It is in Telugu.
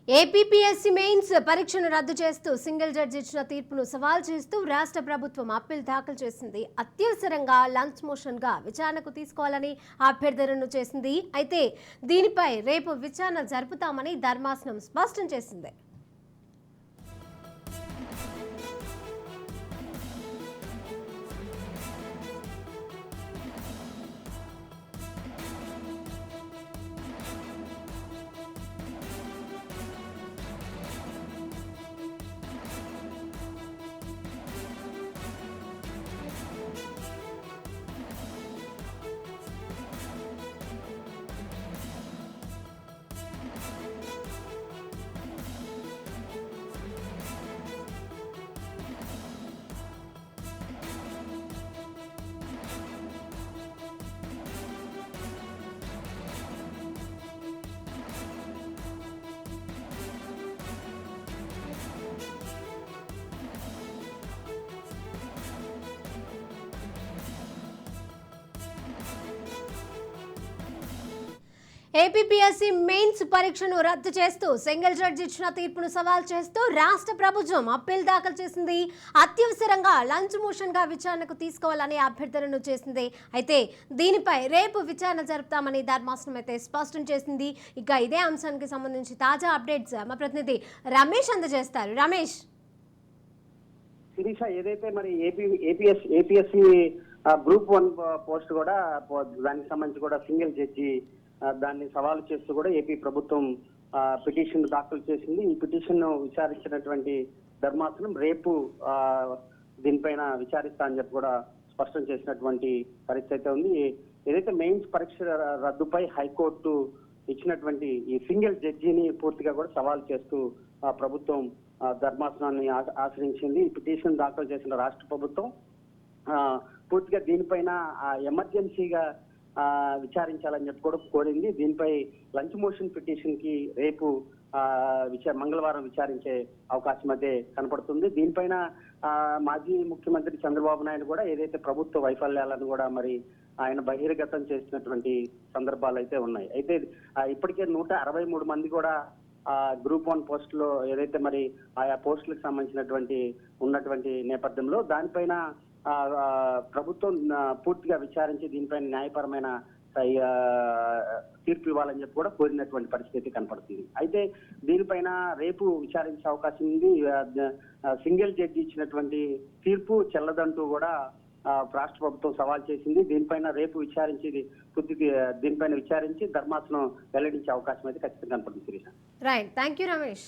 ఏపీపీఎస్సీ మెయిన్స్ పరీక్షను రద్దు చేస్తూ సింగిల్ జడ్జి ఇచ్చిన తీర్పును సవాల్ చేస్తూ రాష్ట్ర ప్రభుత్వం అప్పీల్ దాఖలు చేసింది. అత్యవసరంగా లంచ్ మోషన్ గా విచారణకు తీసుకోవాలని అభ్యర్థనను చేసింది. అయితే దీనిపై రేపు విచారణ జరుపుతామని ధర్మాసనం స్పష్టం చేసింది. ఏపీపీఎస్సీ మెయిన్స్ పరీక్షను రద్దు చేస్తూ సింగిల్ జడ్జి ఇచ్చిన తీర్పును సవాల్ చేస్తూ రాష్ట్ర ప్రభుత్వం అప్పీల్ దాఖలు చేసింది. అత్యవసరంగా లంచ్ మోషన్ గా విచారణకు తీసుకోవాలని అభ్యర్థనను చేసింది. అయితే దీనిపై రేపు విచారణ జరుపుతామని ధర్మాసనం అయితే స్పష్టం చేసింది. ఇక ఇదే అంశానికి సంబంధించి తాజా అప్డేట్స్ మా ప్రతినిధి రమేష్ అందజేస్తారు. రమేష్, శిరీష, ఏదైతే మరి ఏపీఎస్సీ గ్రూప్ 1 పోస్ట్ కూడా దానికి సంబంధించి కూడా సింగిల్ జడ్జి దాన్ని సవాలు చేస్తూ కూడా ఏపీ ప్రభుత్వం పిటిషన్ దాఖలు చేసింది. ఈ పిటిషన్ ను విచారించినటువంటి ధర్మాసనం రేపు దీనిపైన విచారిస్తా అని చెప్పి కూడా స్పష్టం చేసినటువంటి పరిస్థితి ఉంది. ఏదైతే మెయిన్స్ పరీక్ష రద్దుపై హైకోర్టు ఇచ్చినటువంటి ఈ సింగిల్ జడ్జిని పూర్తిగా కూడా సవాల్ చేస్తూ ప్రభుత్వం ధర్మాసనాన్ని ఆశ్రయించింది. ఈ పిటిషన్ దాఖలు చేసిన రాష్ట్ర ప్రభుత్వం పూర్తిగా దీనిపైన ఎమర్జెన్సీగా విచారించాలని చెప్పి కూడా కోరింది. దీనిపై లంచ్ మోషన్ పిటిషన్ కి రేపు మంగళవారం విచారించే అవకాశం అయితే కనపడుతుంది. దీనిపైన మాజీ ముఖ్యమంత్రి చంద్రబాబు నాయుడు కూడా ఏదైతే ప్రభుత్వ వైఫల్యాలను కూడా మరి ఆయన బహిర్గతం చేసినటువంటి సందర్భాలు అయితే ఉన్నాయి. అయితే ఇప్పటికే 163 మంది కూడా గ్రూప్ 1 పోస్టులో ఏదైతే మరి ఆయా పోస్టులకు సంబంధించినటువంటి ఉన్నటువంటి నేపథ్యంలో దానిపైన ప్రభుత్వం పూర్తిగా విచారించి దీనిపైన న్యాయపరమైన తీర్పు ఇవ్వాలని చెప్పి కూడా కోరినటువంటి పరిస్థితి కనపడుతుంది. అయితే దీనిపైన రేపు విచారించే అవకాశం ఉంది. సింగిల్ జడ్జి ఇచ్చినటువంటి తీర్పు చెల్లదంటూ కూడా రాష్ట్ర ప్రభుత్వం సవాల్ చేసింది. దీనిపైన రేపు దీనిపైన విచారించి ధర్మాసనం వెల్లడించే అవకాశం అయితే ఖచ్చితంగా కనపడుతుంది. Right, thank you Ramesh.